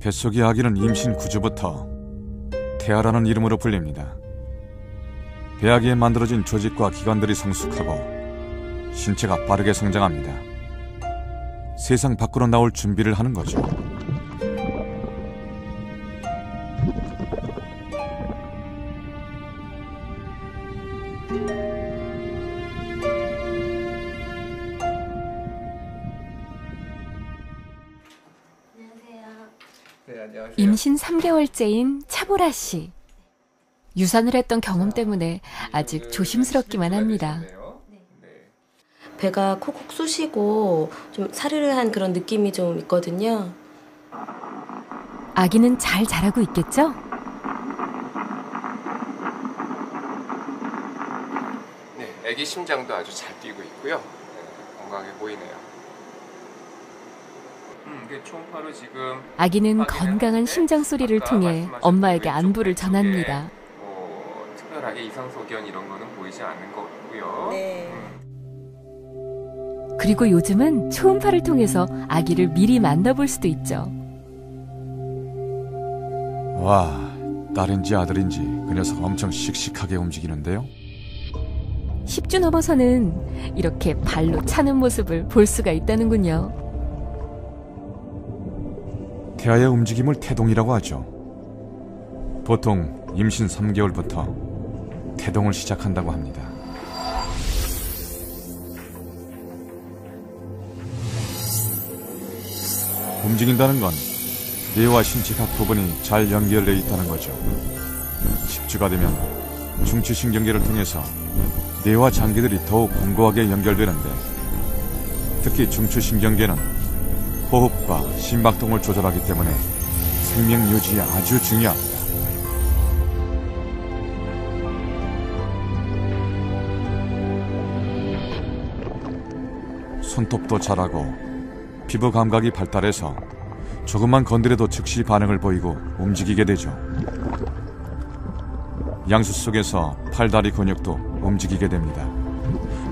뱃속의 아기는 임신 9주부터 태아라는 이름으로 불립니다. 배아기에 만들어진 조직과 기관들이 성숙하고 신체가 빠르게 성장합니다. 세상 밖으로 나올 준비를 하는 거죠. 임신 3개월째인 차보라 씨. 유산을 했던 경험 때문에 아직 조심스럽기만 합니다. 배가 콕콕 쑤시고 좀 사르르한 그런 느낌이 좀 있거든요. 아기는 잘 자라고 있겠죠? 네, 아기 심장도 아주 잘 뛰고 있고요. 건강해 보이네요. 초음파로 지금 아기는 건강한 심장 소리를 통해 엄마에게 안부를 전합니다. 특별하게 이상소견 이런 거는 보이지 않는 것 같고요. 네. 그리고 요즘은 초음파를 통해서 아기를 미리 만나볼 수도 있죠. 와, 딸인지 아들인지 그 녀석 엄청 씩씩하게 움직이는데요. 10주 넘어서는 이렇게 발로 차는 모습을 볼 수가 있다는군요. 태아의 움직임을 태동이라고 하죠. 보통 임신 3개월부터 태동을 시작한다고 합니다. 움직인다는 건 뇌와 신체 각 부분이 잘 연결되어 있다는 거죠. 10주가 되면 중추신경계를 통해서 뇌와 장기들이 더욱 공고하게 연결되는데, 특히 중추신경계는 호흡과 심박동을 조절하기 때문에 생명 유지에 아주 중요합니다. 손톱도 자라고 피부 감각이 발달해서 조금만 건드려도 즉시 반응을 보이고 움직이게 되죠. 양수 속에서 팔다리 근육도 움직이게 됩니다.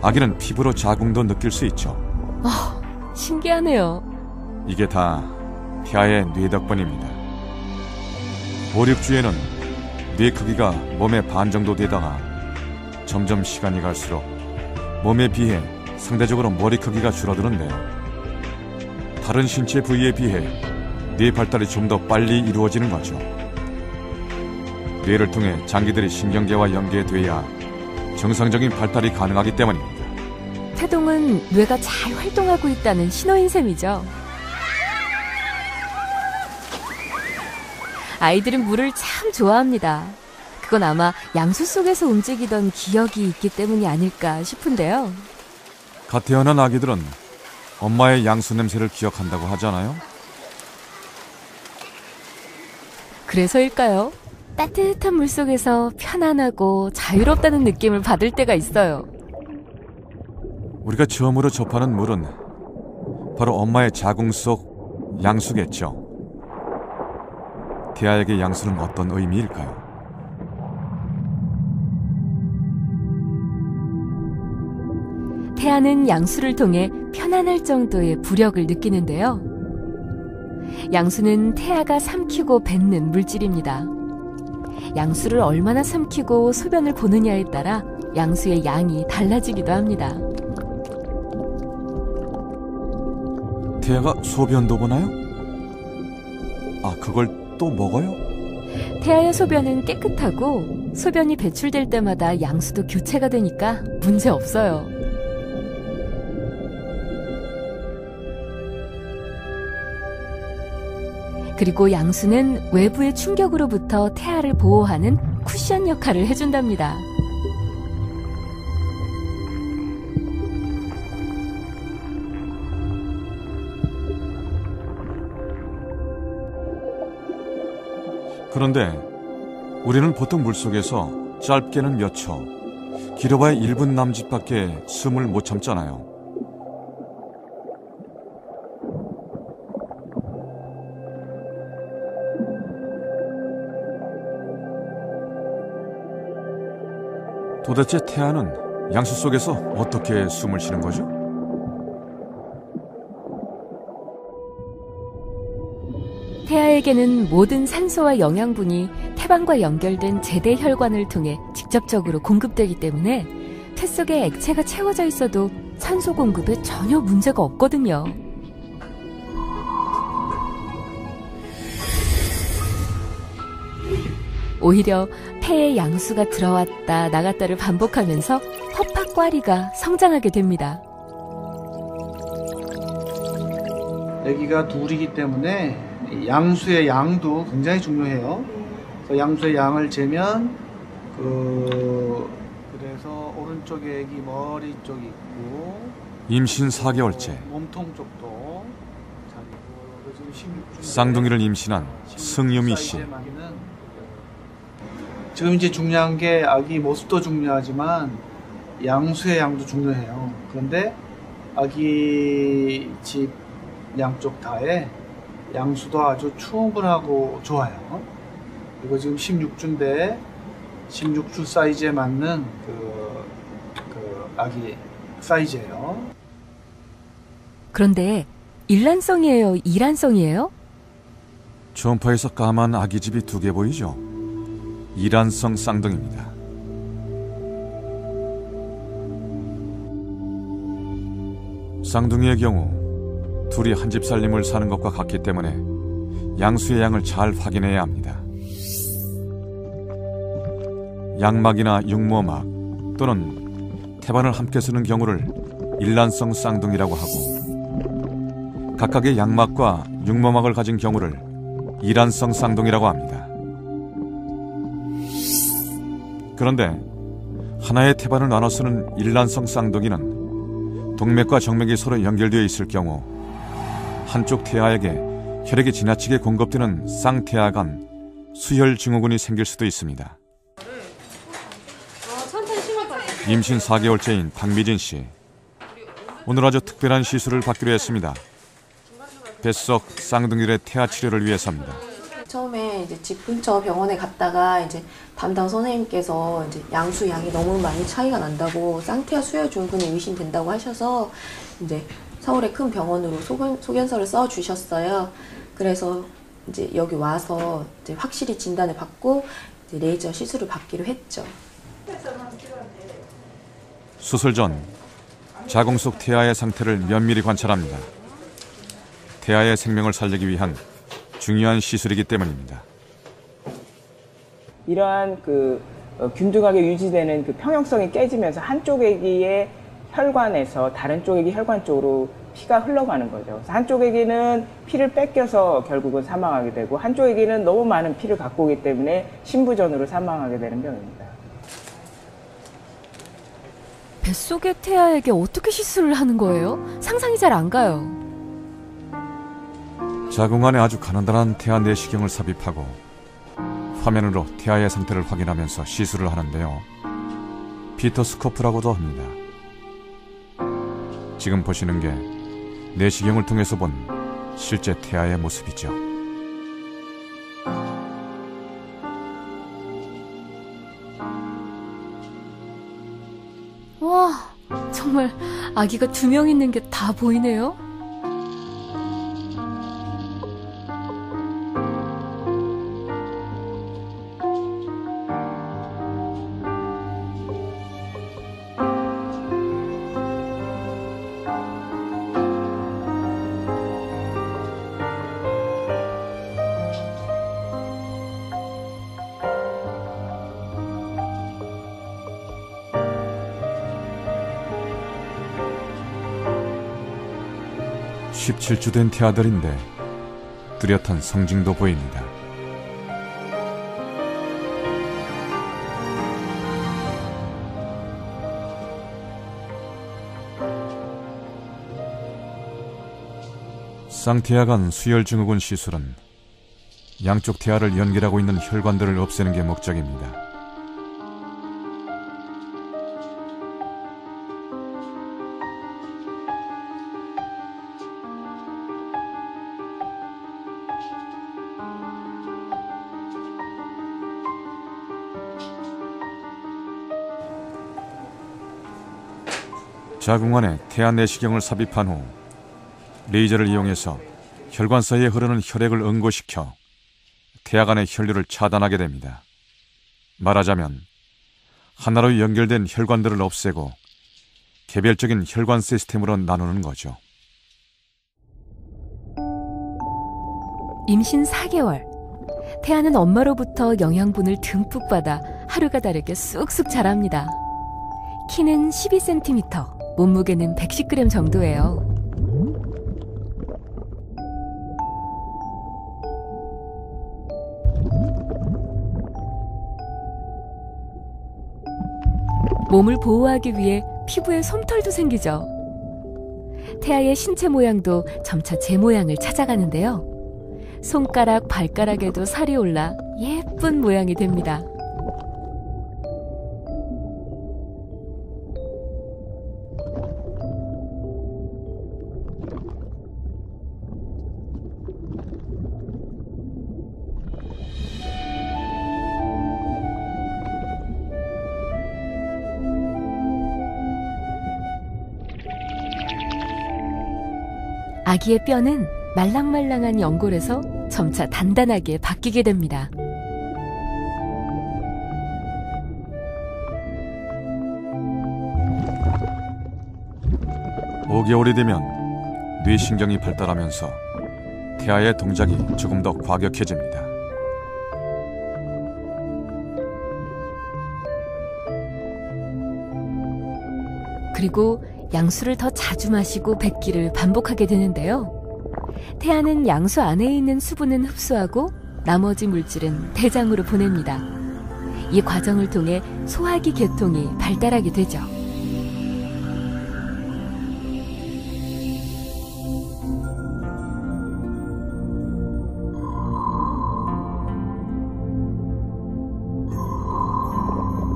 아기는 피부로 자궁도 느낄 수 있죠. 신기하네요. 이게 다 태아의 뇌 덕분입니다. 5, 6주에는 뇌 크기가 몸의 반 정도 되다가 점점 시간이 갈수록 몸에 비해 상대적으로 머리 크기가 줄어드는데요. 다른 신체 부위에 비해 뇌 발달이 좀 더 빨리 이루어지는 거죠. 뇌를 통해 장기들이 신경계와 연계돼야 정상적인 발달이 가능하기 때문입니다. 태동은 뇌가 잘 활동하고 있다는 신호인 셈이죠. 아이들은 물을 참 좋아합니다. 그건 아마 양수 속에서 움직이던 기억이 있기 때문이 아닐까 싶은데요. 갓 태어난 아기들은 엄마의 양수 냄새를 기억한다고 하잖아요. 그래서일까요? 따뜻한 물속에서 편안하고 자유롭다는 느낌을 받을 때가 있어요. 우리가 처음으로 접하는 물은 바로 엄마의 자궁 속 양수겠죠. 태아에게 양수는 어떤 의미일까요? 태아는 양수를 통해 편안할 정도의 부력을 느끼는데요. 양수는 태아가 삼키고 뱉는 물질입니다. 양수를 얼마나 삼키고 소변을 보느냐에 따라 양수의 양이 달라지기도 합니다. 태아가 소변도 보나요? 그걸 또 먹어요? 태아의 소변은 깨끗하고 소변이 배출될 때마다 양수도 교체가 되니까 문제 없어요. 그리고 양수는 외부의 충격으로부터 태아를 보호하는 쿠션 역할을 해준답니다. 그런데 우리는 보통 물속에서 짧게는 몇 초, 길어봐야 1분 남짓밖에 숨을 못 참잖아요. 도대체 태아는 양수 속에서 어떻게 숨을 쉬는 거죠? 태아에게는 모든 산소와 영양분이 태반과 연결된 제대 혈관을 통해 직접적으로 공급되기 때문에 태 속에 액체가 채워져 있어도 산소 공급에 전혀 문제가 없거든요. 오히려 폐에 양수가 들어왔다 나갔다를 반복하면서 허파과리가 성장하게 됩니다. 아기가 둘이기 때문에 양수의 양도 굉장히 중요해요. 그래서 양수의 양을 재면 그래서 오른쪽에 아기 머리 쪽이 있고 임신 4개월째 몸통 쪽도 자리고 지금 16주 쌍둥이를 임신한 승유미 씨. 지금 이제 중요한 게 아기 모습도 중요하지만 양수의 양도 중요해요. 그런데 아기 집 양쪽 다에 양수도 아주 충분하고 좋아요. 그리고 지금 16주인데 16주 사이즈에 맞는 그 아기 사이즈예요. 그런데 일란성이에요? 이란성이에요? 초음파에서 까만 아기집이 2개 보이죠? 이란성 쌍둥이입니다. 쌍둥이의 경우 둘이 한 집 살림을 사는 것과 같기 때문에 양수의 양을 잘 확인해야 합니다. 양막이나 육모막 또는 태반을 함께 쓰는 경우를 일란성 쌍둥이라고 하고 각각의 양막과 육모막을 가진 경우를 이란성 쌍둥이라고 합니다. 그런데 하나의 태반을 나눠 쓰는 일란성 쌍둥이는 동맥과 정맥이 서로 연결되어 있을 경우 한쪽 태아에게 혈액이 지나치게 공급되는 쌍태아 간 수혈 증후군이 생길 수도 있습니다. 임신 4개월째인 박미진 씨. 오늘 아주 특별한 시술을 받기로 했습니다. 뱃속 쌍둥이들의 태아 치료를 위해서입니다. 처음에 이제 집 근처 병원에 갔다가 이제 담당 선생님께서 이제 양수 양이 너무 많이 차이가 난다고 쌍태아 수혈 증후군이 의심된다고 하셔서 이제 서울의 큰 병원으로 소견서를 써 주셨어요. 그래서 이제 여기 와서 이제 확실히 진단을 받고 이제 레이저 시술을 받기로 했죠. 수술 전 자궁 속 태아의 상태를 면밀히 관찰합니다. 태아의 생명을 살리기 위한 중요한 시술이기 때문입니다. 이러한 균등하게 유지되는 평형성이 깨지면서 한쪽 아기의 혈관에서 다른 쪽 아기 혈관 쪽으로 피가 흘러가는 거죠. 그래서 한쪽 아기는 피를 뺏겨서 결국은 사망하게 되고 한쪽 아기는 너무 많은 피를 갖고 오기 때문에 신부전으로 사망하게 되는 병입니다. 뱃속의 태아에게 어떻게 시술을 하는 거예요? 상상이 잘 안 가요. 자궁 안에 아주 가난한 태아 내시경을 삽입하고 화면으로 태아의 상태를 확인하면서 시술을 하는데요. 피터스코프라고도 합니다. 지금 보시는 게 내시경을 통해서 본 실제 태아의 모습이죠. 와, 정말 아기가 2명 있는 게 다 보이네요. 십 17주 된 태아들인데 뚜렷한 성징도 보입니다. 쌍태아 간 수혈 증후군 시술은 양쪽 태아를 연결하고 있는 혈관들을 없애는 게 목적입니다. 자궁 안에 태아 내시경을 삽입한 후 레이저를 이용해서 혈관 사이에 흐르는 혈액을 응고시켜 태아 간의 혈류를 차단하게 됩니다. 말하자면 하나로 연결된 혈관들을 없애고 개별적인 혈관 시스템으로 나누는 거죠. 임신 4개월. 태아는 엄마로부터 영양분을 듬뿍 받아 하루가 다르게 쑥쑥 자랍니다. 키는 12cm, 몸무게는 110g 정도예요. 몸을 보호하기 위해 피부에 솜털도 생기죠. 태아의 신체 모양도 점차 제 모양을 찾아가는데요. 손가락, 발가락에도 살이 올라 예쁜 모양이 됩니다. 아기의 뼈는 말랑말랑한 연골에서 점차 단단하게 바뀌게 됩니다. (5개월이) 되면 뇌신경이 발달하면서 태아의 동작이 조금 더 과격해집니다. 그리고 양수를 더 자주 마시고 뱉기를 반복하게 되는데요. 태아는 양수 안에 있는 수분은 흡수하고 나머지 물질은 대장으로 보냅니다. 이 과정을 통해 소화기 계통이 발달하게 되죠.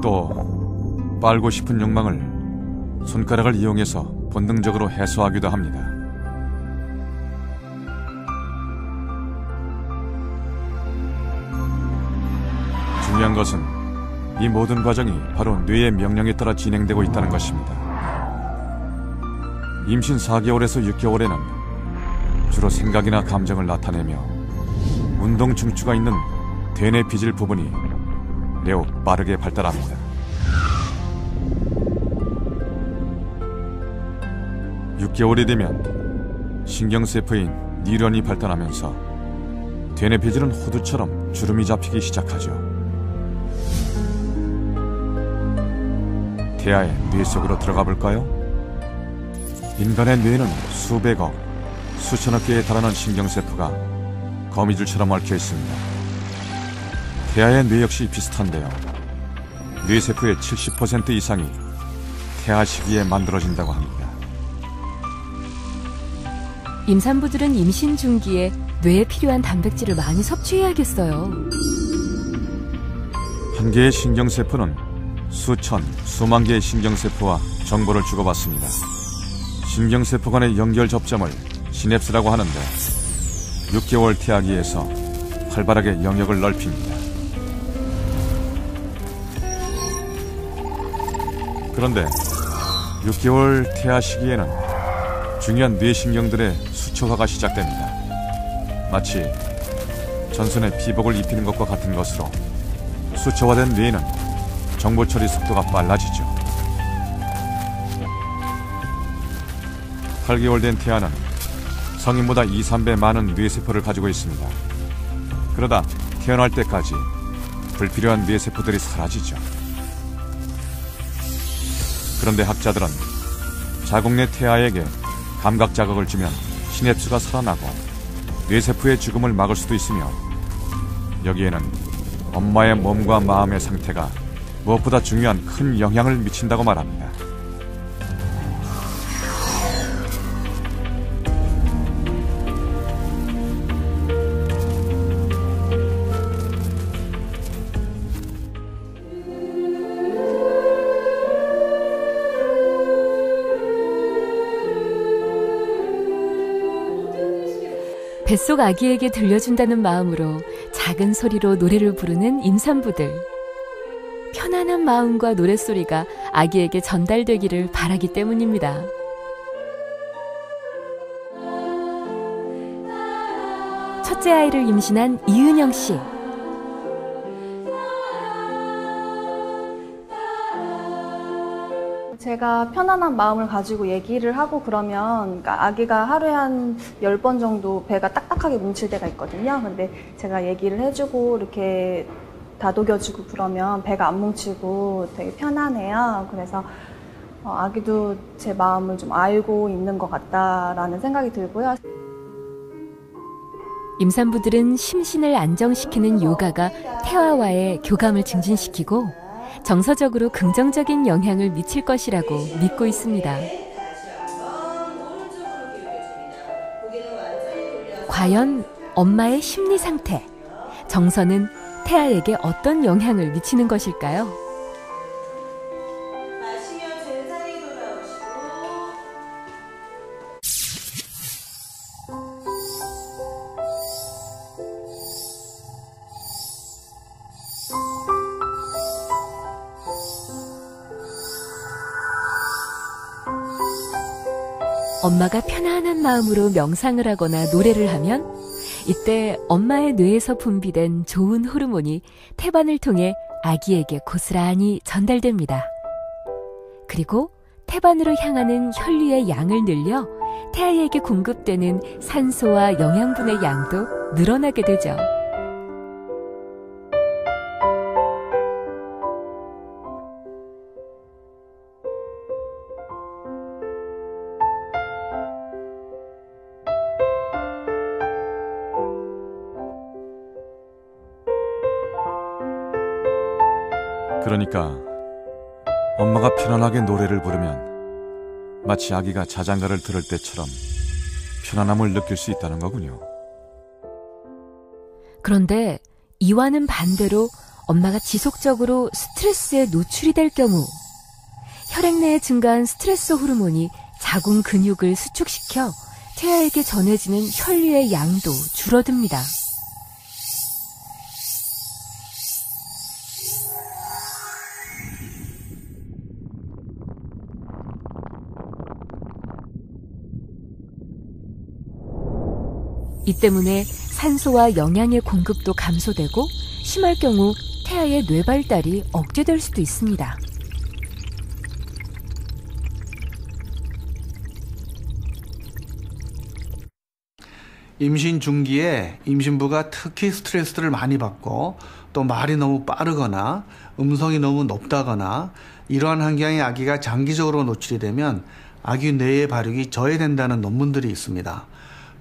또 빨고 싶은 욕망을 손가락을 이용해서 본능적으로 해소하기도 합니다. 중요한 것은 이 모든 과정이 바로 뇌의 명령에 따라 진행되고 있다는 것입니다. 임신 4개월에서 6개월에는 주로 생각이나 감정을 나타내며 운동 중추가 있는 대뇌 비질 부분이 매우 빠르게 발달합니다. 6개월이 되면 신경세포인 뉴런이 발달하면서 대뇌 비질은 호두처럼 주름이 잡히기 시작하죠. 태아의 뇌 속으로 들어가 볼까요? 인간의 뇌에는 수백억, 수천억 개에 달하는 신경세포가 거미줄처럼 얽혀 있습니다. 태아의 뇌 역시 비슷한데요. 뇌세포의 70% 이상이 태아 시기에 만들어진다고 합니다. 임산부들은 임신 중기에 뇌에 필요한 단백질을 많이 섭취해야겠어요. 한 개의 신경세포는 수천, 수만 개의 신경세포와 정보를 주고받습니다. 신경세포 간의 연결 접점을 시냅스라고 하는데 6개월 태아기에서 활발하게 영역을 넓힙니다. 그런데 6개월 태아 시기에는 중요한 뇌신경들의 수초화가 시작됩니다. 마치 전선에 피복을 입히는 것과 같은 것으로 수초화된 뇌는 정보 처리 속도가 빨라지죠. 8개월 된 태아는 성인보다 2, 3배 많은 뇌세포를 가지고 있습니다. 그러다 태어날 때까지 불필요한 뇌세포들이 사라지죠. 그런데 학자들은 자궁내 태아에게 감각 자극을 주면 시냅스가 살아나고 뇌세포의 죽음을 막을 수도 있으며 여기에는 엄마의 몸과 마음의 상태가 무엇보다 중요한 큰 영향을 미친다고 말합니다. 뱃속 아기에게 들려준다는 마음으로 작은 소리로 노래를 부르는 임산부들. 편안한 마음과 노랫소리가 아기에게 전달되기를 바라기 때문입니다. 첫째 아이를 임신한 이은영 씨. 제가 편안한 마음을 가지고 얘기를 하고 그러면 그러니까 아기가 하루에 한 10번 정도 배가 딱딱하게 뭉칠 때가 있거든요. 근데 제가 얘기를 해주고 이렇게 다독여주고 그러면 배가 안 뭉치고 되게 편안해요. 그래서 아기도 제 마음을 좀 알고 있는 것 같다라는 생각이 들고요. 임산부들은 심신을 안정시키는 요가가 태아와의 교감을 증진시키고 정서적으로 긍정적인 영향을 미칠 것이라고 믿고 있습니다. 과연 엄마의 심리 상태, 정서는 태아에게 어떤 영향을 미치는 것일까요? 엄마가 편안한 마음으로 명상을 하거나 노래를 하면 이때 엄마의 뇌에서 분비된 좋은 호르몬이 태반을 통해 아기에게 고스란히 전달됩니다. 그리고 태반으로 향하는 혈류의 양을 늘려 태아에게 공급되는 산소와 영양분의 양도 늘어나게 되죠. 그러니까 엄마가 편안하게 노래를 부르면 마치 아기가 자장가를 들을 때처럼 편안함을 느낄 수 있다는 거군요. 그런데 이와는 반대로 엄마가 지속적으로 스트레스에 노출이 될 경우 혈액 내에 증가한 스트레스 호르몬이 자궁 근육을 수축시켜 태아에게 전해지는 혈류의 양도 줄어듭니다. 이 때문에 산소와 영양의 공급도 감소되고 심할 경우 태아의 뇌 발달이 억제될 수도 있습니다. 임신 중기에 임신부가 특히 스트레스를 많이 받고 또 말이 너무 빠르거나 음성이 너무 높다거나 이러한 환경에 아기가 장기적으로 노출이 되면 아기 뇌의 발육이 저해된다는 논문들이 있습니다.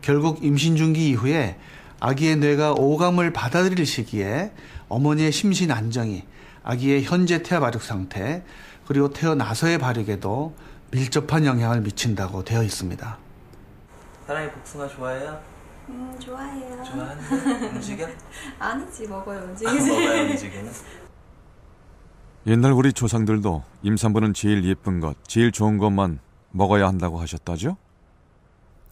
결국 임신 중기 이후에 아기의 뇌가 오감을 받아들일 시기에 어머니의 심신 안정이 아기의 현재 태아 발육 상태 그리고 태어나서의 발육에도 밀접한 영향을 미친다고 되어 있습니다. 사랑이 복숭아 좋아해요? 좋아해요. 좋아하는데 움직여? 아니지, 먹어요, 움직이지. 먹어요, 움직이는? 옛날 우리 조상들도 임산부는 제일 예쁜 것, 제일 좋은 것만 먹어야 한다고 하셨다죠?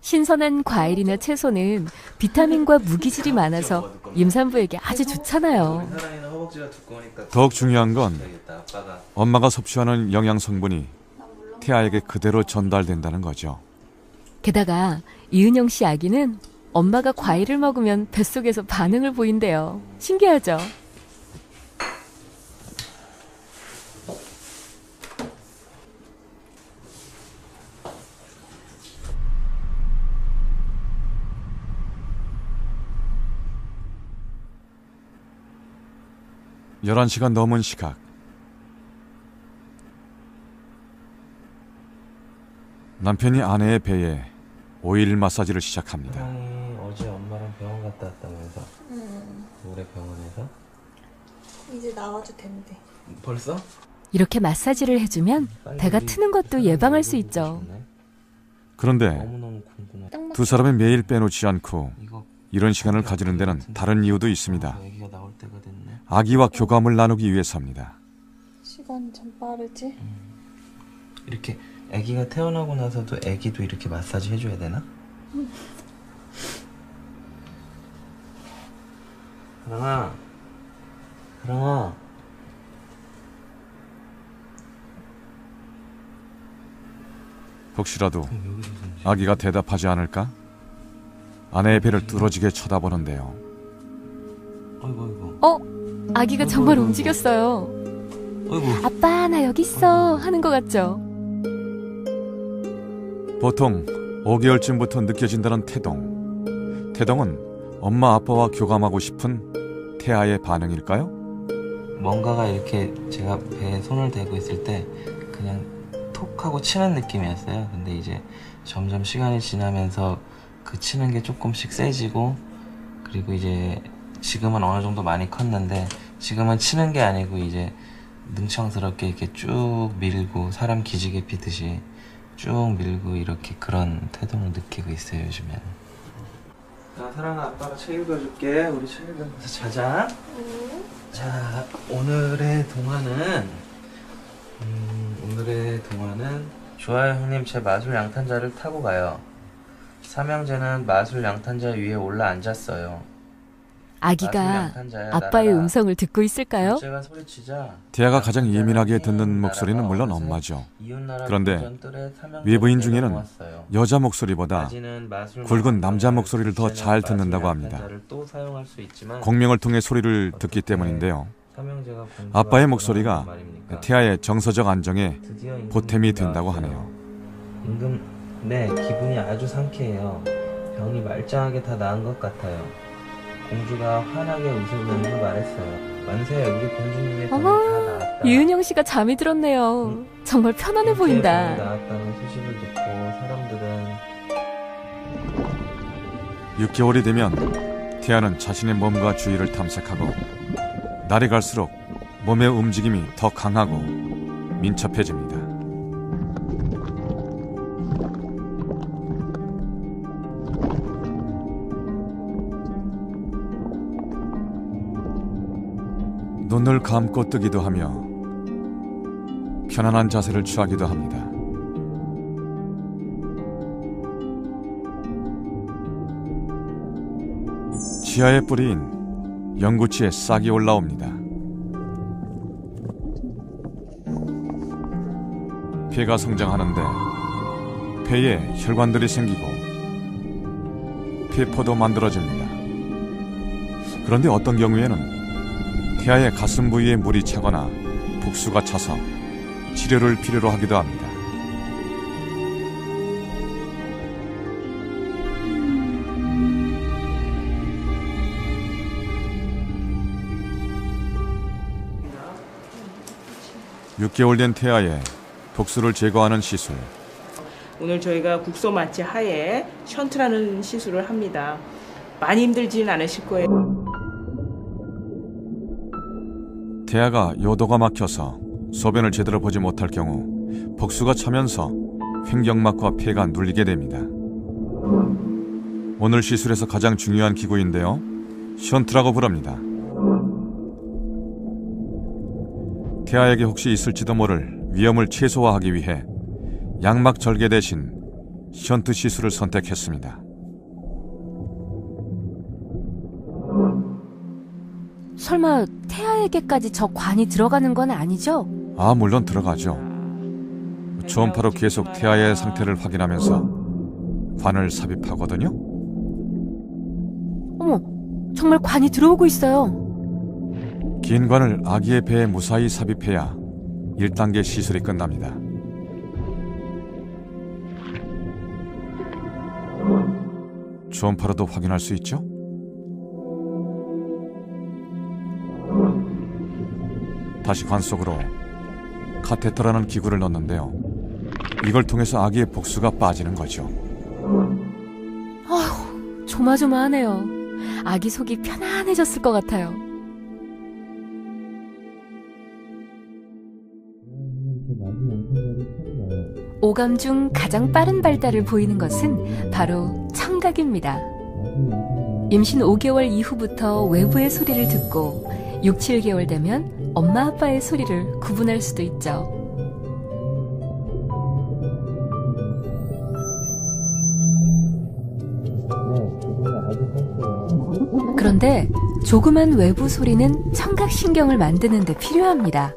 신선한 과일이나 채소는 비타민과 무기질이 많아서 임산부에게 아주 좋잖아요. 더욱 중요한 건 엄마가 섭취하는 영양 성분이 태아에게 그대로 전달된다는 거죠. 게다가 이은영 씨 아기는 엄마가 과일을 먹으면 뱃속에서 반응을 보인대요. 신기하죠? (11) 시간 넘은 시각. 남편이 아내의 배에 오일 마사지를 시작합니다. 사랑이 어제 엄마랑 병원 갔다 왔다면서? 올해 병원에서? 이제 나와도 된대. 벌써? 이렇게 마사지를 해주면 배가 트는 것도 예방할 수 있죠. 그런데 너무너무 궁금해. 두 사람이 매일 빼놓지 않고 이런 시간을 가지는 데는 다른 이유도 있습니다. 아기가 나올 때가 됐네. 아기와 교감을 나누기 위해서입니다. 시간이 참 빠르지? 이렇게 아기가 태어나고 나서도 아기도 이렇게 마사지 해줘야 되나? 사랑아, 사랑아. 혹시라도 아기가 대답하지 않을까? 아내의 배를 뚫어지게 쳐다보는데요. 아이고. 아기가 정말 움직였어요. 아이고. 아빠 나 여기 있어 하는 것 같죠? 보통 5개월쯤부터 느껴진다는 태동. 태동은 엄마 아빠와 교감하고 싶은 태아의 반응일까요? 뭔가가 이렇게 제가 배에 손을 대고 있을 때 그냥 톡 하고 치는 느낌이었어요. 근데 이제 점점 시간이 지나면서 그 치는 게 조금씩 세지고, 그리고 이제 지금은 어느 정도 많이 컸는데 지금은 치는 게 아니고 이제 능청스럽게 이렇게 쭉 밀고 사람 기지개 피듯이 쭉 밀고 이렇게 그런 태동을 느끼고 있어요, 요즘에는. 자, 사랑아, 아빠가 책 읽어줄게. 우리 책 읽으면서 자자. 자, 오늘의 동화는 좋아요 형님, 제 마술 양탄자를 타고 가요. 삼형제는 마술 양탄자 위에 올라 앉았어요. 아기가 아빠의 음성을 듣고 있을까요? 태아가 가장 예민하게 듣는 목소리는 물론 엄마죠. 그런데 외부인 중에는 여자 목소리보다 굵은 남자 목소리를 더 잘 듣는다고 합니다. 공명을 통해 소리를 듣기 때문인데요. 아빠의 목소리가 태아의 정서적 안정에 보탬이 된다고 하네요. 네, 기분이 아주 상쾌해요. 병이 말짱하게 다 나은 것 같아요. 공주가 환하게 웃으면서 말했어요. 만세, 우리 공주님의 병이 다 나았다. 유은영 씨가 잠이 들었네요. 정말 편안해 보인다. 나았다는 소식을 듣고 사람들은 6개월이 되면 태아는 자신의 몸과 주위를 탐색하고 날이 갈수록 몸의 움직임이 더 강하고 민첩해집니다. 눈을 감고 뜨기도 하며 편안한 자세를 취하기도 합니다. 지하에 뿌린 연구치에 싹이 올라옵니다. 폐가 성장하는데 폐에 혈관들이 생기고 폐포도 만들어집니다. 그런데 어떤 경우에는 태아의 가슴 부위에 물이 차거나 복수가 차서 치료를 필요로 하기도 합니다. (6개월) 된 태아의 독수를 제거하는 시술. 오늘 저희가 국소 마취 하에 션트라는 시술을 합니다. 많이 힘들지는 않으실 거예요. 태아가 요도가 막혀서 소변을 제대로 보지 못할 경우 복수가 차면서 횡격막과 폐가 눌리게 됩니다. 오늘 시술에서 가장 중요한 기구인데요. 션트라고 부릅니다. 태아에게 혹시 있을지도 모를 위험을 최소화하기 위해 양막 절개 대신 션트 시술을 선택했습니다. 설마 태아에게까지 저 관이 들어가는 건 아니죠? 아, 물론 들어가죠. 초음파로 계속 태아의 상태를 확인하면서 관을 삽입하거든요. 어머, 정말 관이 들어오고 있어요. 긴 관을 아기의 배에 무사히 삽입해야 1단계 시술이 끝납니다. 초음파로도 확인할 수 있죠? 다시 관 속으로 카테터라는 기구를 넣는데요. 이걸 통해서 아기의 복수가 빠지는 거죠. 아휴, 조마조마하네요. 아기 속이 편안해졌을 것 같아요. 오감 중 가장 빠른 발달을 보이는 것은 바로 청각입니다. 임신 5개월 이후부터 외부의 소리를 듣고 6, 7개월 되면 엄마 아빠의 소리를 구분할 수도 있죠. 그런데 조그만 외부 소리는 청각신경을 만드는 데 필요합니다.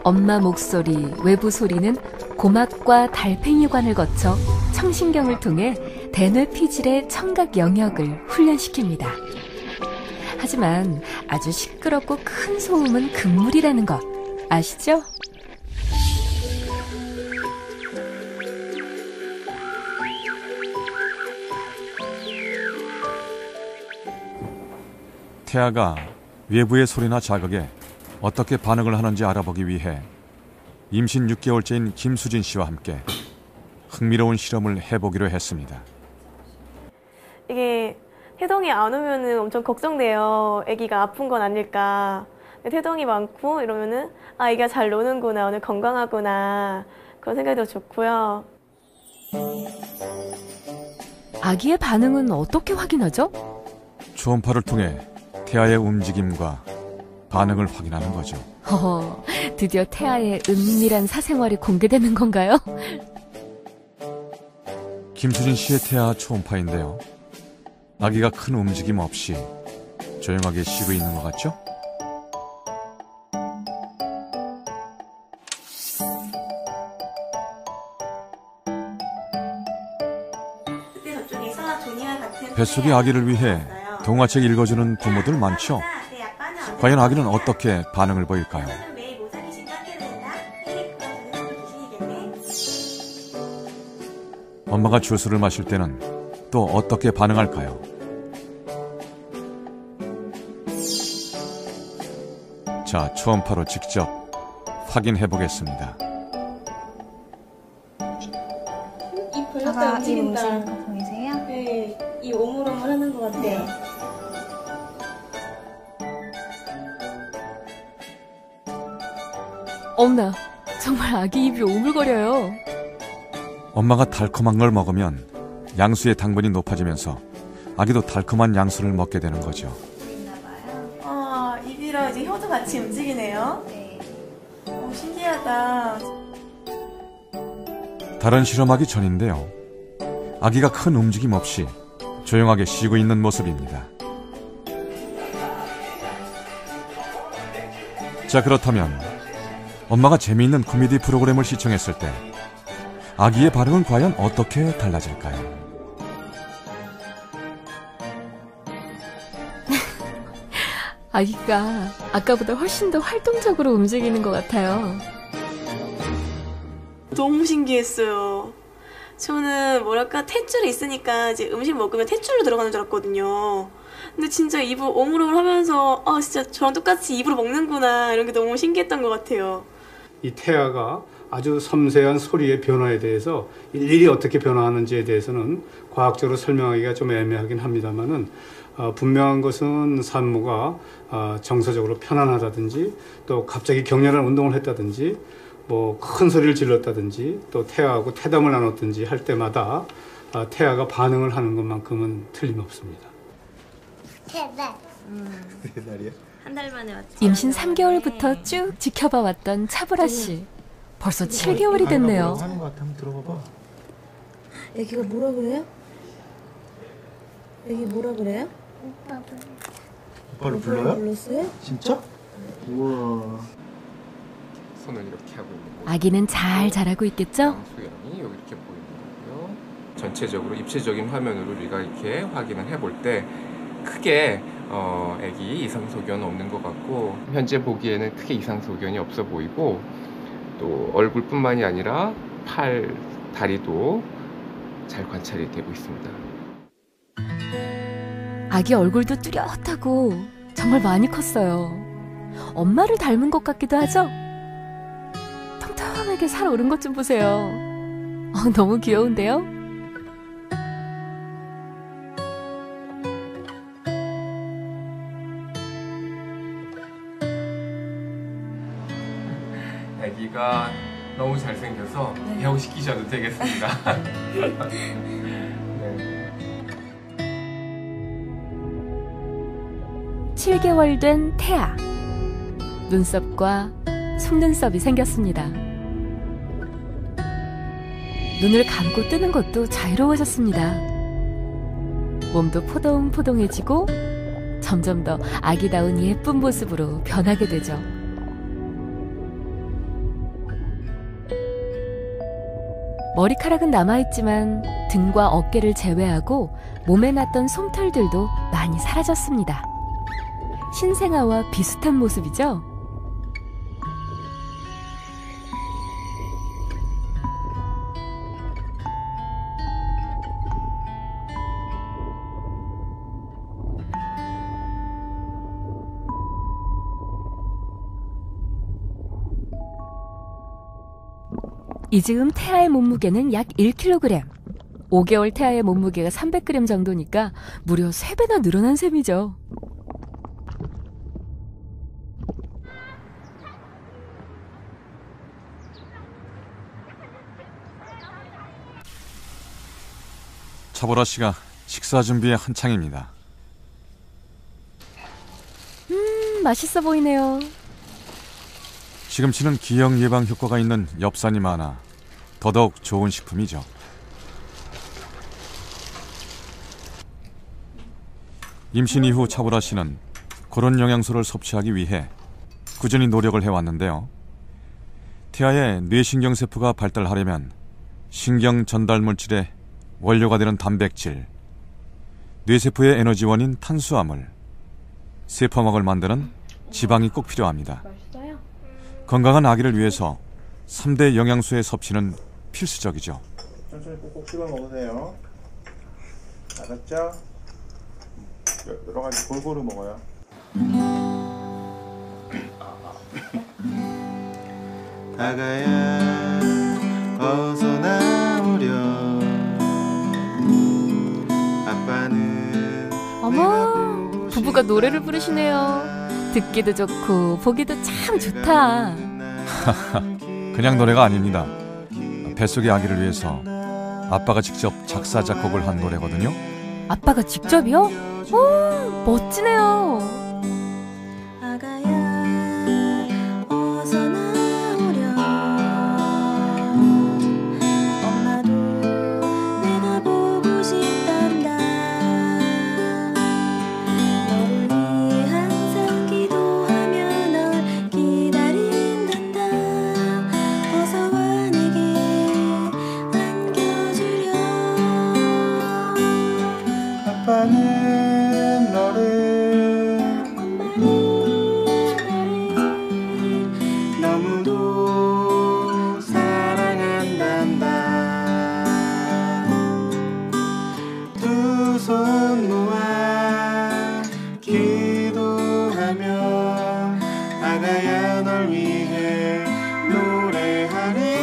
엄마 목소리, 외부 소리는 고막과 달팽이관을 거쳐 청신경을 통해 대뇌피질의 청각 영역을 훈련시킵니다. 하지만 아주 시끄럽고 큰 소음은 금물이라는 것 아시죠? 태아가 외부의 소리나 자극에 어떻게 반응을 하는지 알아보기 위해 임신 6개월째인 김수진 씨와 함께 흥미로운 실험을 해보기로 했습니다. 이게 태동이 안 오면은 엄청 걱정돼요. 아기가 아픈 건 아닐까. 태동이 많고 이러면은 아, 아기가 잘 노는구나, 오늘 건강하구나, 그런 생각이 더 좋고요. 아기의 반응은 어떻게 확인하죠? 초음파를 통해 태아의 움직임과 반응을 확인하는 거죠. 드디어 태아의 은밀한 사생활이 공개되는 건가요? 김수진 씨의 태아 초음파인데요. 아기가 큰 움직임 없이 조용하게 쉬고 있는 것 같죠? 뱃속의 아기를 위해 동화책 읽어주는 부모들 많죠? 과연 아기는 어떻게 반응을 보일까요? 엄마가 주스를 마실 때는 또 어떻게 반응할까요? 자, 초음파로 직접 확인해 보겠습니다. 입 벌렸다 움직인다. 거 보이세요? 네, 이 오물오물 하는 것 같아요. 어머나, 정말 아기 입이 오물거려요. 엄마가 달콤한 걸 먹으면 양수의 당분이 높아지면서 아기도 달콤한 양수를 먹게 되는 거죠. 아, 입이랑 이제 혀도 같이 움직이네요. 네. 신기하다. 다른 실험하기 전인데요. 아기가 큰 움직임 없이 조용하게 쉬고 있는 모습입니다. 자, 그렇다면 엄마가 재미있는 코미디 프로그램을 시청했을 때 아기의 반응은 과연 어떻게 달라질까요? 아기가 아까보다 훨씬 더 활동적으로 움직이는 것 같아요. 너무 신기했어요. 저는 뭐랄까 탯줄이 있으니까 이제 음식 먹으면 탯줄로 들어가는 줄 알았거든요. 근데 진짜 입을 오물오물 하면서 아, 진짜 저랑 똑같이 입으로 먹는구나, 이런 게 너무 신기했던 것 같아요. 이 태아가 아주 섬세한 소리의 변화에 대해서 일일이 어떻게 변화하는지에 대해서는 과학적으로 설명하기가 좀 애매하긴 합니다만은 분명한 것은 산모가 정서적으로 편안하다든지 또 갑자기 격렬한 운동을 했다든지 뭐 큰 소리를 질렀다든지 또 태아하고 태담을 나눴든지 할 때마다 태아가 반응을 하는 것만큼은 틀림없습니다. 세 달이요? 한 달 만에 왔죠. 임신 3개월부터 쭉 지켜봐 왔던 차브라 씨. 벌써 7개월이 됐네요. 하는 것 같아. 한번 들어봐봐. 애기가 뭐라 그래요? 애기 뭐라 그래요? 오빠를 불러요? 불렀어요? 진짜? 우와. 손을 이렇게 하고 있는 거고. 아기는 잘 자라고 있겠죠? 양수연이 여기 이렇게 보이는 거고요. 전체적으로 입체적인 화면으로 우리가 이렇게 확인을 해볼 때 크게 애기 이상 소견은 없는 것 같고, 현재 보기에는 크게 이상 소견이 없어 보이고, 또 얼굴뿐만이 아니라 팔, 다리도 잘 관찰이 되고 있습니다. 아기 얼굴도 뚜렷하고 정말 많이 컸어요. 엄마를 닮은 것 같기도 하죠? 통통하게 살 오른 것 좀 보세요. 너무 귀여운데요? 아기가 너무 잘생겨서 배우시키셔도 되겠습니다. 네. 7개월 된 태아. 눈썹과 속눈썹이 생겼습니다. 눈을 감고 뜨는 것도 자유로워졌습니다. 몸도 포동포동해지고 점점 더 아기다운 예쁜 모습으로 변하게 되죠. 머리카락은 남아있지만 등과 어깨를 제외하고 몸에 났던 솜털들도 많이 사라졌습니다. 신생아와 비슷한 모습이죠? 이 즈음 태아의 몸무게는 약 1kg. 5개월 태아의 몸무게가 300g 정도니까 무려 3배나 늘어난 셈이죠. 차보라 씨가 식사 준비에 한창입니다. 맛있어 보이네요. 시금치는 기형 예방 효과가 있는 엽산이 많아 더더욱 좋은 식품이죠. 임신 이후 차보라 씨는 그런 영양소를 섭취하기 위해 꾸준히 노력을 해왔는데요. 태아의 뇌신경세포가 발달하려면 신경 전달 물질의 원료가 되는 단백질, 뇌세포의 에너지원인 탄수화물, 세포막을 만드는 지방이 꼭 필요합니다. 건강한 아기를 위해서 3대 영양소의 섭취는 필수적이죠. 천천히 꼭꼭 씹어 먹으세요. 알았죠? 여러 가지 골고루 먹어요. 아가야 어서 나오렴. 아빠는 어머, 부부가 노래를 부르시네요. 듣기도 좋고 보기도 참 좋다. 그냥 노래가 아닙니다. 뱃속의 아기를 위해서 아빠가 직접 작사 작곡을 한 노래거든요. 아빠가 직접이요? 오, 멋지네요. 아빠는 너를 너무도 사랑한단다. 두 손 모아 기도하며 아가야 널 위해 노래하리.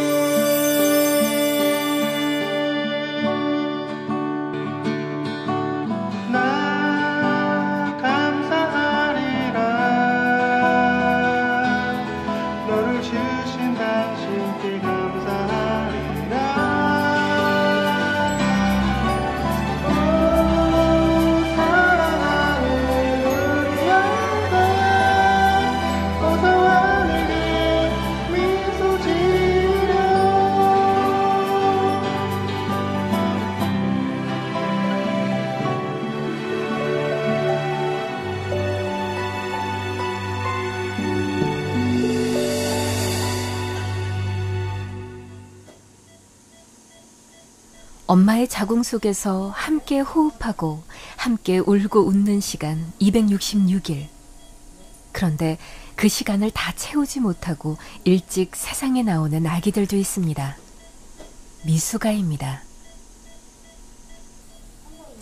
엄마의 자궁 속에서 함께 호흡하고 함께 울고 웃는 시간 266일. 그런데 그 시간을 다 채우지 못하고 일찍 세상에 나오는 아기들도 있습니다. 미숙아입니다.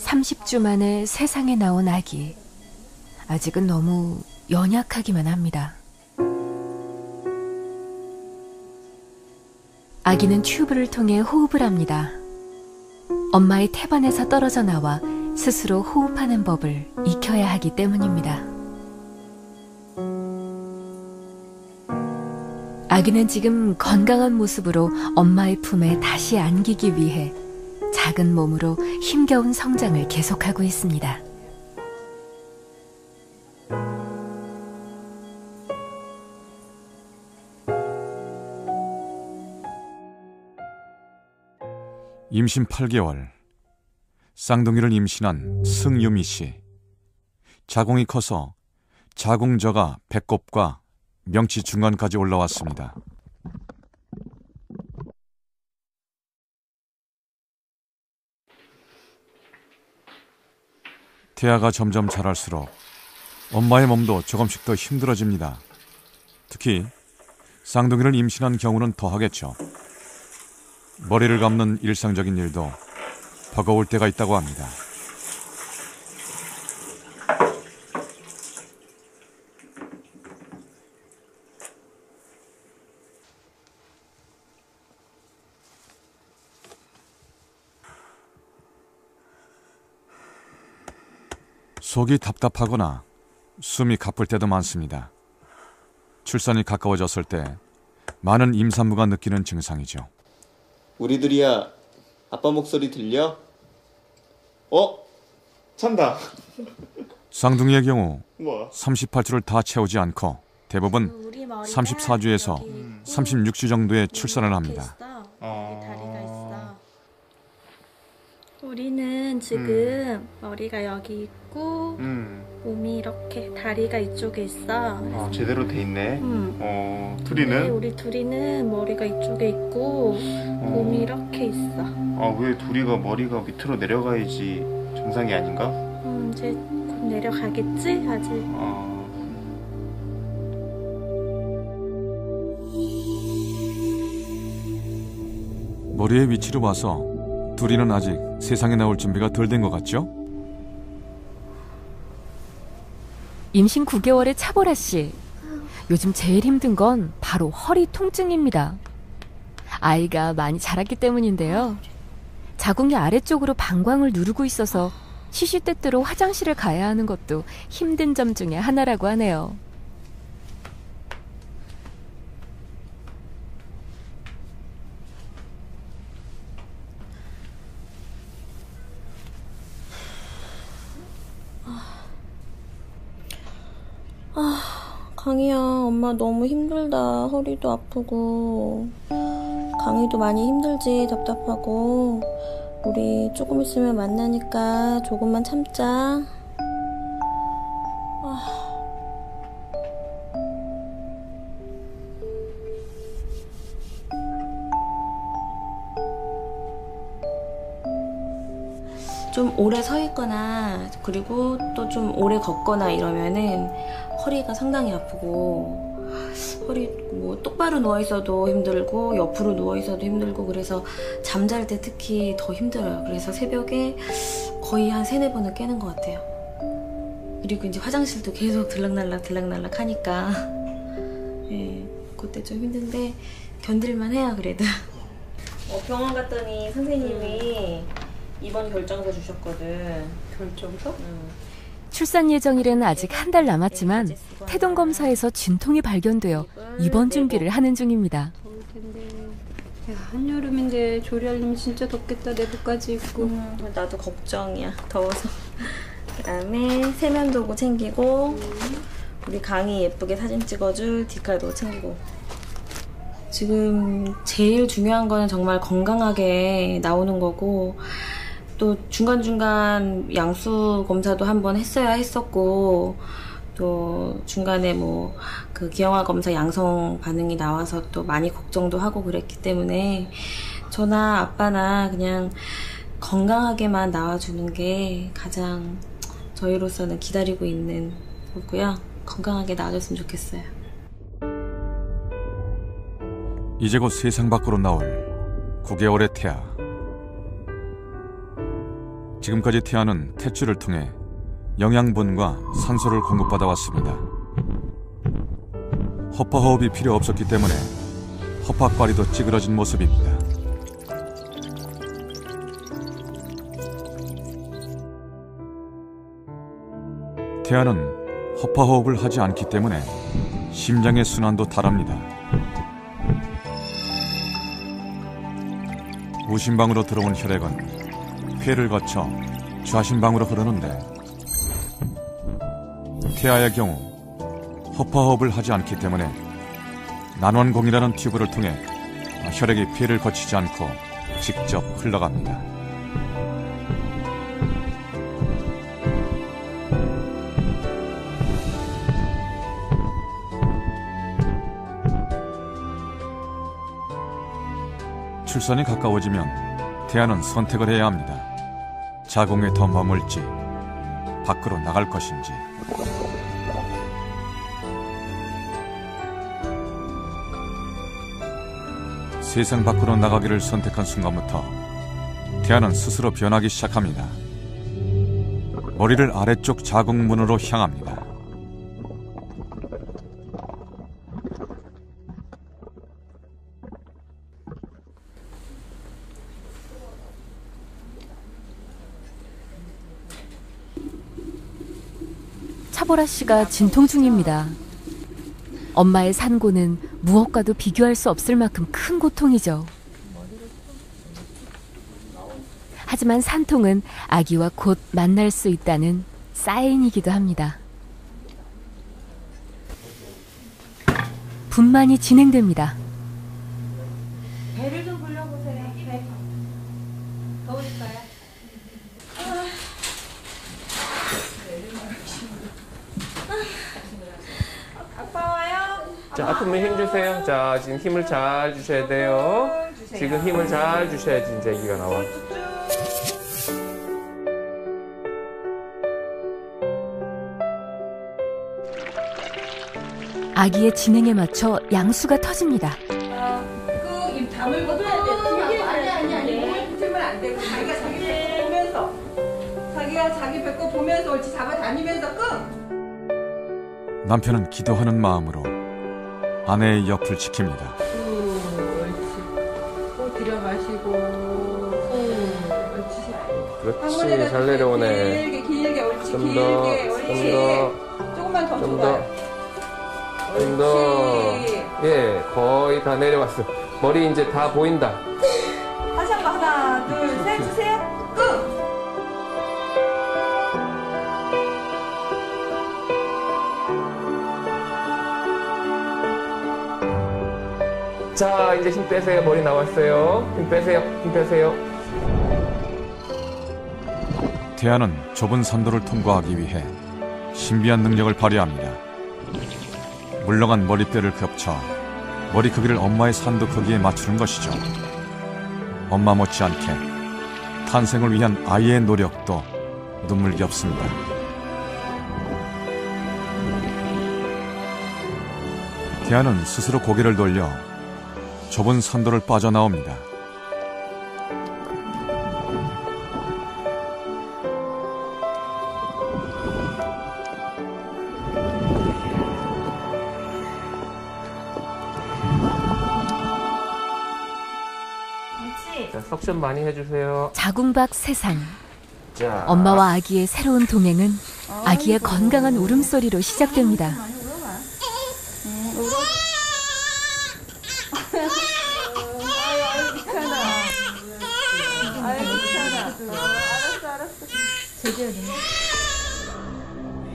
30주 만에 세상에 나온 아기. 아직은 너무 연약하기만 합니다. 아기는 튜브를 통해 호흡을 합니다. 엄마의 태반에서 떨어져 나와 스스로 호흡하는 법을 익혀야 하기 때문입니다. 아기는 지금 건강한 모습으로 엄마의 품에 다시 안기기 위해 작은 몸으로 힘겨운 성장을 계속하고 있습니다. 임신 8개월, 쌍둥이를 임신한 승유미 씨. 자궁이 커서 자궁저가 배꼽과 명치 중간까지 올라왔습니다. 태아가 점점 자랄수록 엄마의 몸도 조금씩 더 힘들어집니다. 특히 쌍둥이를 임신한 경우는 더하겠죠. 머리를 감는 일상적인 일도 버거울 때가 있다고 합니다. 속이 답답하거나 숨이 가쁠 때도 많습니다. 출산이 가까워졌을 때 많은 임산부가 느끼는 증상이죠. 우리들이야, 아빠 목소리 들려? 찬다. 쌍둥이의 경우 뭐? 38주를 다 채우지 않고 대부분 34주에서 36주 정도의 출산을 합니다. 다리가 있어. 우리는 지금 머리가 여기 있고 몸이 이렇게 다리가 이쪽에 있어. 제대로 돼 있네. 둘이는? 네, 우리 둘이는 머리가 이쪽에 있고 몸이 이렇게 있어. 왜 둘이가 머리가 밑으로 내려가야지 정상이 아닌가? 이제 곧 내려가겠지? 아직. 머리의 위치로 봐서 둘이는 아직 세상에 나올 준비가 덜 된 것 같죠? 임신 9개월의 차보라 씨. 요즘 제일 힘든 건 바로 허리 통증입니다. 아이가 많이 자랐기 때문인데요. 자궁이 아래쪽으로 방광을 누르고 있어서 시시때때로 화장실을 가야 하는 것도 힘든 점 중에 하나라고 하네요. 강희야, 엄마 너무 힘들다. 허리도 아프고. 강희도 많이 힘들지, 답답하고. 우리 조금 있으면 만나니까 조금만 참자. 좀 오래 서 있거나 그리고 또 좀 오래 걷거나 이러면은 허리가 상당히 아프고, 허리 뭐 똑바로 누워 있어도 힘들고 옆으로 누워 있어도 힘들고, 그래서 잠잘 때 특히 더 힘들어요. 그래서 새벽에 거의 한 3-4번은 깨는 것 같아요. 그리고 이제 화장실도 계속 들락날락 하니까 그때 좀 힘든데 견딜만 해요. 그래도 병원 갔더니 선생님이 입원 결정서 주셨거든. 결정서? 출산 예정일은 아직 한 달 남았지만 태동 검사에서 진통이 발견되어 입원 준비를 하는 중입니다. 야, 한여름인데 조리하려면 진짜 덥겠다. 내복까지 입고. 나도 걱정이야. 더워서. 그다음에 세면도구 챙기고, 우리 강이 예쁘게 사진 찍어줄 디카도 챙기고. 지금 제일 중요한 거는 정말 건강하게 나오는 거고, 또 중간중간 양수 검사도 한번 했어야 했었고, 또 중간에 뭐 그 기형아 검사 양성 반응이 나와서 또 많이 걱정도 하고 그랬기 때문에 저나 아빠나 그냥 건강하게만 나와주는 게 가장 저희로서는 기다리고 있는 거고요. 건강하게 나와줬으면 좋겠어요. 이제 곧 세상 밖으로 나올 9개월의 태아. 지금까지 태아는 탯줄을 통해 영양분과 산소를 공급받아 왔습니다. 허파호흡이 필요 없었기 때문에 허파과리도 찌그러진 모습입니다. 태아는 허파호흡을 하지 않기 때문에 심장의 순환도 다릅니다. 우심방으로 들어온 혈액은 폐를 거쳐 좌심방으로 흐르는데, 태아의 경우 허파호흡을 하지 않기 때문에 난원공이라는 튜브를 통해 혈액이 폐를 거치지 않고 직접 흘러갑니다. 출산이 가까워지면 태아는 선택을 해야 합니다. 자궁에 더 머물지, 밖으로 나갈 것인지. 세상 밖으로 나가기를 선택한 순간부터 태아는 스스로 변하기 시작합니다. 머리를 아래쪽 자궁문으로 향합니다. 사보라 씨가 진통 중입니다. 엄마의 산고는 무엇과도 비교할 수 없을 만큼 큰 고통이죠. 하지만 산통은 아기와 곧 만날 수 있다는 사인이기도 합니다. 분만이 진행됩니다. 배를 좀 불러보세요. 배. 더우실까요? 아빠 와요? 자, 아프면 힘 주세요. 자, 지금 힘을 잘 주셔야 돼요. 지금 힘을 잘 주셔야지 이제 아기가 나와. 아기의 진행에 맞춰 양수가 터집니다. 입 다물고 해야 돼. 아니. 몸을 붙이면 안 되고 자기가 자기 배꼽 보면서 자기가 자기 배꼽 보면서 옳지 잡아다니면서 끙. 남편은 기도하는 마음으로 아내의 옆을 지킵니다. 옳지. 코 들여 마시고. 옳지. 그렇지, 잘 내려오네. 길게 옳지. 좀 길게 더, 옳지. 조금만 더 줘봐요. 좀 더. 예, 거의 다 내려왔어. 머리 이제 다 보인다. 다시 한 번 하나, 둘, 셋 주세요. 끙. 자, 이제 힘 빼세요. 머리 나왔어요. 힘 빼세요. 힘 빼세요. 태아는 좁은 산도를 통과하기 위해 신비한 능력을 발휘합니다. 물러간 머리뼈를 겹쳐 머리 크기를 엄마의 산도 크기에 맞추는 것이죠. 엄마 못지않게 탄생을 위한 아이의 노력도 눈물겹습니다. 태아는 스스로 고개를 돌려 좁은 산도를 빠져나옵니다. 자, 석션 많이 해주세요. 자궁박 세상. 자. 엄마와 아기의 새로운 동행은 아기의 건강한 울음소리로 시작됩니다.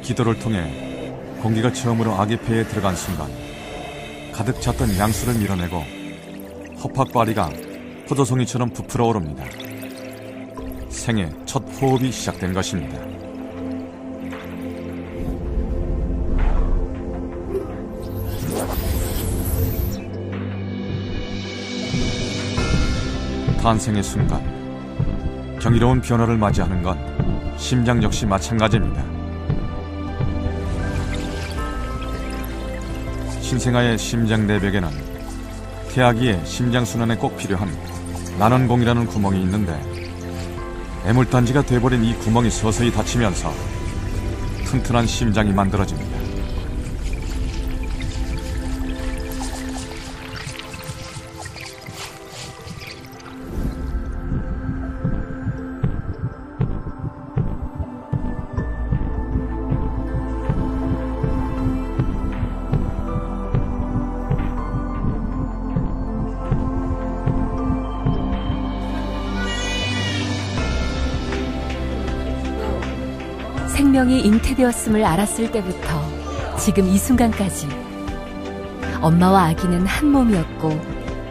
기도를 통해 공기가 처음으로 아기 폐에 들어간 순간 가득 찼던 양수를 밀어내고 허팍바리가 포도송이처럼 부풀어 오릅니다. 생애 첫 호흡이 시작된 것입니다. 탄생의 순간 경이로운 변화를 맞이하는 건 심장 역시 마찬가지입니다. 신생아의 심장 내벽에는 태아기의 심장순환에 꼭 필요한 난원공이라는 구멍이 있는데 애물단지가 돼버린 이 구멍이 서서히 닫히면서 튼튼한 심장이 만들어집니다. 생명이 잉태되었음을 알았을 때부터 지금 이 순간까지 엄마와 아기는 한 몸이었고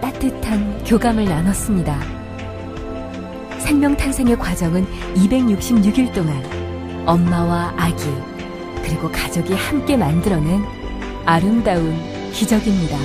따뜻한 교감을 나눴습니다. 생명 탄생의 과정은 266일 동안 엄마와 아기 그리고 가족이 함께 만들어낸 아름다운 기적입니다.